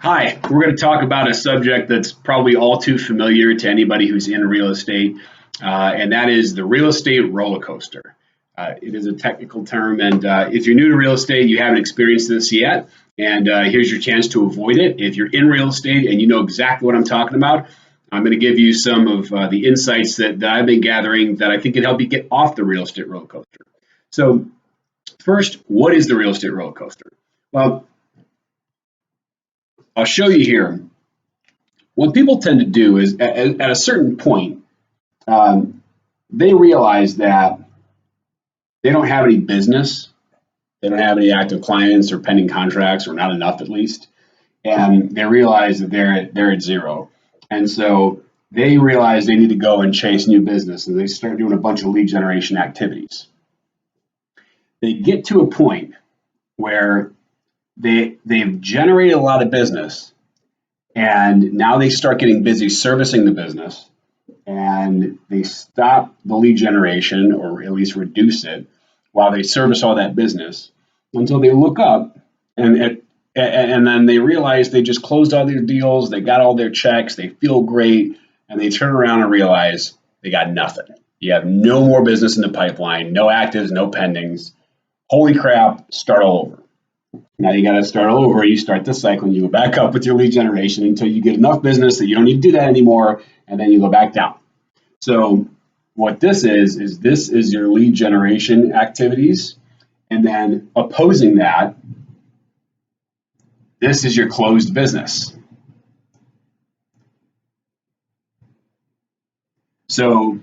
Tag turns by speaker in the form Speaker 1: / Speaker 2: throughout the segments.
Speaker 1: Hi, we're going to talk about a subject that's probably all too familiar to anybody who's in real estate, and that is the real estate roller coaster. It is a technical term, and if you're new to real estate, you haven't experienced this yet, and here's your chance to avoid it. If you're in real estate and you know exactly what I'm talking about, I'm going to give you some of the insights that I've been gathering that I think can help you get off the real estate roller coaster. So, first, what is the real estate roller coaster? Well, I'll show you here. What people tend to do is at a certain point, they realize that they don't have any business, they don't have any active clients or pending contracts, or not enough at least, and they realize that they're at zero. And so they realize they need to go and chase new business, and they start doing a bunch of lead generation activities. They get to a point where they've generated a lot of business, and now they start getting busy servicing the business, and they stop the lead generation, or at least reduce it, while they service all that business, until they look up and then they realize they just closed all their deals, they got all their checks, they feel great, and they turn around and realize they got nothing. You have no more business in the pipeline, no actives, no pendings. Holy crap, start all over. Now you got to start all over. You start this cycle and you go back up with your lead generation until you get enough business that you don't need to do that anymore, and then you go back down. So what this is your lead generation activities, and then opposing that, this is your closed business. So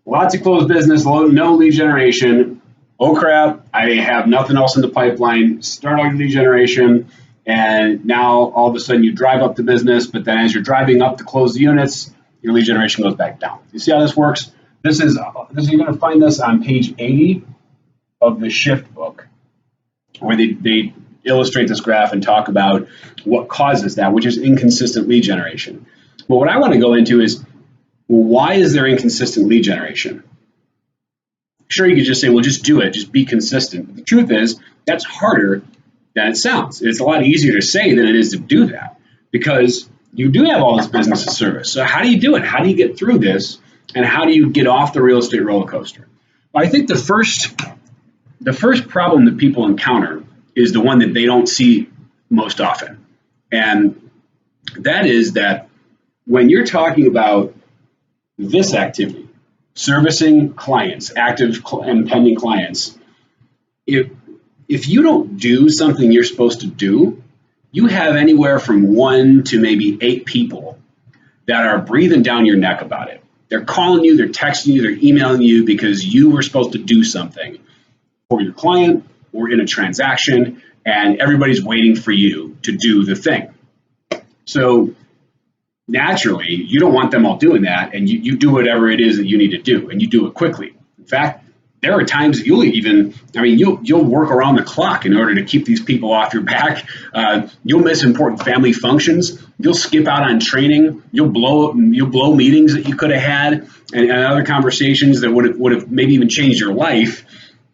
Speaker 1: lots of closed business, no lead generation. Oh crap, I have nothing else in the pipeline. Start on lead generation, and now all of a sudden you drive up the business, but then as you're driving up to close the units, your lead generation goes back down. You see how this works? You're going to find this on page 80 of the Shift book, where they illustrate this graph and talk about what causes that, which is inconsistent lead generation. But what I want to go into is, well, why is there inconsistent lead generation? Sure, you could just say, well, just do it, just be consistent. But the truth is, that's harder than it sounds. It's a lot easier to say than it is to do that, because you do have all this business to service. So how do you do it? How do you get through this? And how do you get off the real estate roller coaster? Well, I think the first problem that people encounter is the one that they don't see most often. And that is that when you're talking about this activity, servicing clients, active and pending clients, if you don't do something you're supposed to do, you have anywhere from 1 to maybe 8 people that are breathing down your neck about it. They're calling you, they're texting you, they're emailing you because you were supposed to do something for your client or in a transaction, and everybody's waiting for you to do the thing. So naturally, you don't want them all doing that, and you do whatever it is that you need to do, and you do it quickly. In fact, there are times that you'll work around the clock in order to keep these people off your back. You'll miss important family functions. You'll skip out on training. You'll blow meetings that you could have had, and other conversations that would have maybe even changed your life,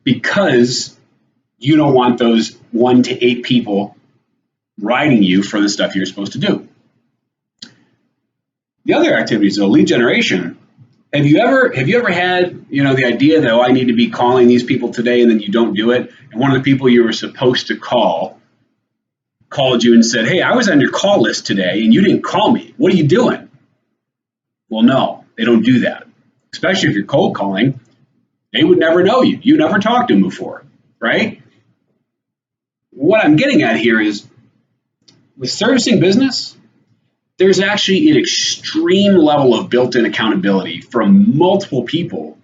Speaker 1: because you don't want those 1 to 8 people riding you for the stuff you're supposed to do. The other activities, though, lead generation. Have you ever had the idea that, I need to be calling these people today, and then you don't do it, and one of the people you were supposed to call called you and said, hey, I was on your call list today and you didn't call me. What are you doing? Well, no, they don't do that. Especially if you're cold calling, they would never know you. You never talked to them before, right? What I'm getting at here is, with servicing business, there's actually an extreme level of built-in accountability from multiple people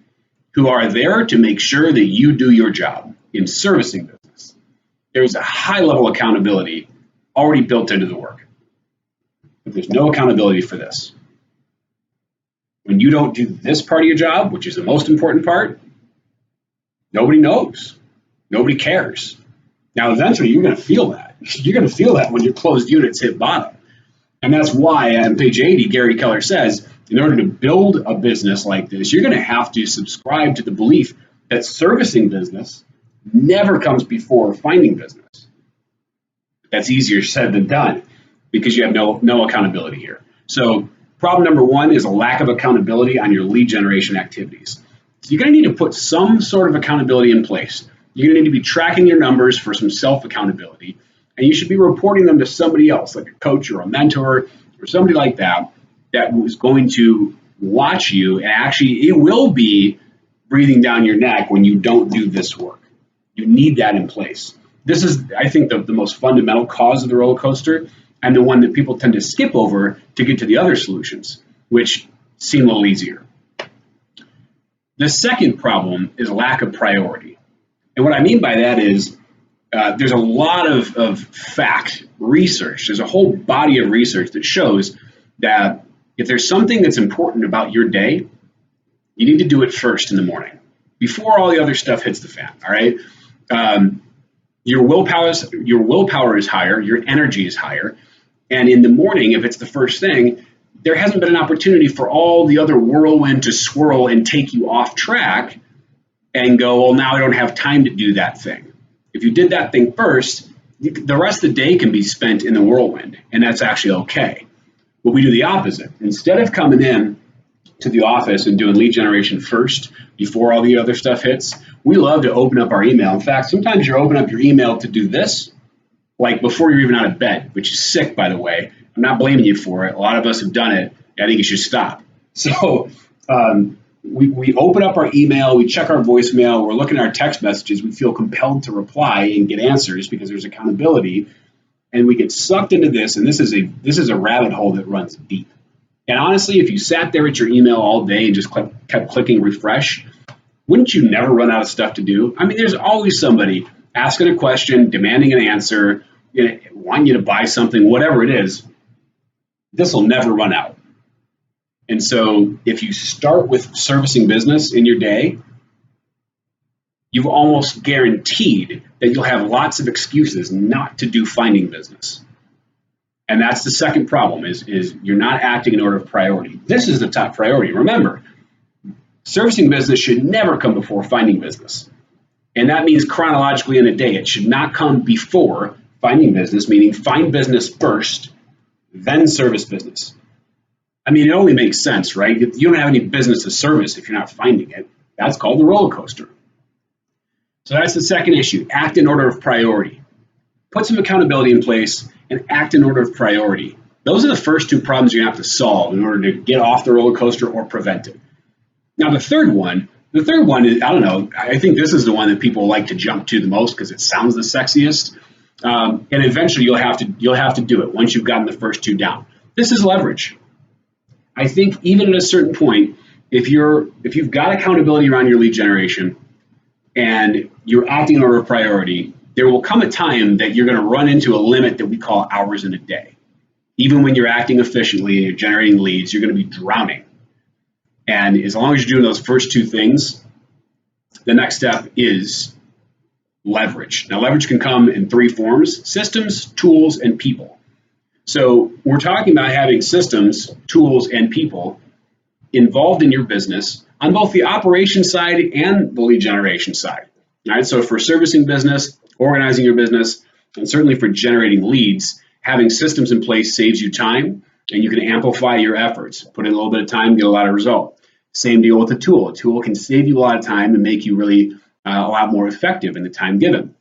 Speaker 1: who are there to make sure that you do your job in servicing business. There's a high level of accountability already built into the work. But there's no accountability for this. When you don't do this part of your job, which is the most important part, nobody knows. Nobody cares. Now, eventually, you're going to feel that. You're going to feel that when your closed units hit bottom. And that's why on page 80, Gary Keller says, in order to build a business like this, you're going to have to subscribe to the belief that servicing business never comes before finding business. That's easier said than done, because you have no accountability here. So problem number one is a lack of accountability on your lead generation activities. So you're going to need to put some sort of accountability in place. You're going to need to be tracking your numbers for some self-accountability, and you should be reporting them to somebody else, like a coach or a mentor or somebody like that, that is going to watch you, and actually it will be breathing down your neck when you don't do this work. You need that in place. This is, I think, the most fundamental cause of the roller coaster, and the one that people tend to skip over to get to the other solutions, which seem a little easier. The second problem is lack of priority. And what I mean by that is there's a lot of fact research. There's a whole body of research that shows that if there's something that's important about your day, you need to do it first in the morning, before all the other stuff hits the fan, all right? Your willpower is higher, your energy is higher, and in the morning, if it's the first thing, there hasn't been an opportunity for all the other whirlwind to swirl and take you off track and go, well, now I don't have time to do that thing. If you did that thing first, the rest of the day can be spent in the whirlwind, and that's actually okay. But we do the opposite. Instead of coming in to the office and doing lead generation first before all the other stuff hits, we love to open up our email. In fact, sometimes you open up your email to do this, like before you're even out of bed, which is sick, by the way. I'm not blaming you for it. A lot of us have done it. I think you should stop. So we open up our email, we check our voicemail, we're looking at our text messages, we feel compelled to reply and get answers because there's accountability, and we get sucked into this, and this is a rabbit hole that runs deep. And honestly, if you sat there at your email all day and just kept clicking refresh, wouldn't you never run out of stuff to do? I mean, there's always somebody asking a question, demanding an answer, wanting you to buy something, whatever it is. This will never run out. And so if you start with servicing business in your day, you've almost guaranteed that you'll have lots of excuses not to do finding business. And that's the second problem is you're not acting in order of priority. This is the top priority. Remember, servicing business should never come before finding business. And that means chronologically in a day. It should not come before finding business, meaning find business first, then service business. I mean, it only makes sense, right? You don't have any business to service if you're not finding it. That's called the roller coaster. So that's the second issue. Act in order of priority. Put some accountability in place and act in order of priority. Those are the first two problems you have to solve in order to get off the roller coaster or prevent it. Now, the third one is, I don't know, I think this is the one that people like to jump to the most because it sounds the sexiest. And eventually you'll have to do it once you've gotten the first two down. This is leverage. I think even at a certain point, if you've got accountability around your lead generation and you're acting in order of priority, there will come a time that you're going to run into a limit that we call hours in a day. Even when you're acting efficiently and you're generating leads, you're going to be drowning. And as long as you're doing those first two things, the next step is leverage. Now, leverage can come in three forms: systems, tools, and people. So we're talking about having systems, tools, and people involved in your business on both the operation side and the lead generation side. All right, so for servicing business, organizing your business, and certainly for generating leads, having systems in place saves you time, and you can amplify your efforts. Put in a little bit of time, get a lot of result. Same deal with a tool. A tool can save you a lot of time and make you really a lot more effective in the time given.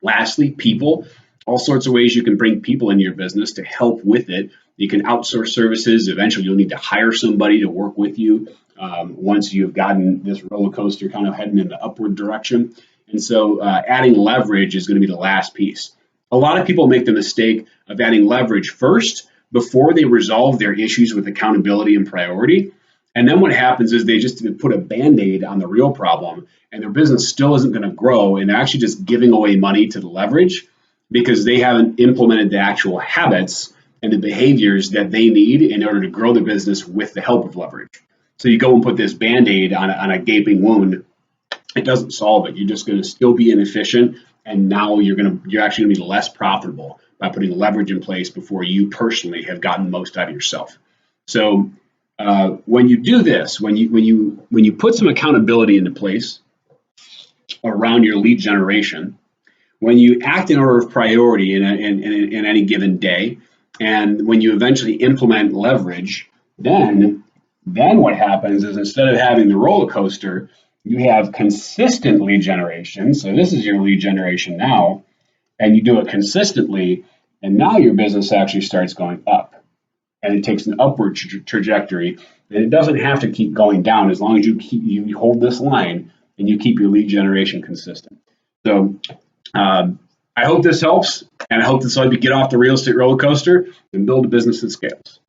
Speaker 1: Lastly, people. All sorts of ways you can bring people into your business to help with it. You can outsource services. Eventually, you'll need to hire somebody to work with you once you've gotten this roller coaster kind of heading in the upward direction. And so adding leverage is going to be the last piece. A lot of people make the mistake of adding leverage first before they resolve their issues with accountability and priority. And then what happens is they just put a Band-Aid on the real problem, and their business still isn't going to grow, and they're actually just giving away money to the leverage because they haven't implemented the actual habits and the behaviors that they need in order to grow the business with the help of leverage. So you go and put this Band-Aid on a gaping wound. It doesn't solve it. You're just going to still be inefficient, and now you're actually going to be less profitable by putting leverage in place before you personally have gotten the most out of yourself. So when you do this, when you put some accountability into place around your lead generation, when you act in order of priority in any given day, And when you eventually implement leverage, then what happens is instead of having the roller coaster, you have consistent lead generation. So this is your lead generation now, and you do it consistently, and now your business actually starts going up, and it takes an upward trajectory, and it doesn't have to keep going down as long as you hold this line and you keep your lead generation consistent. So I hope this helps, and I hope this will help you get off the real estate roller coaster and build a business that scales.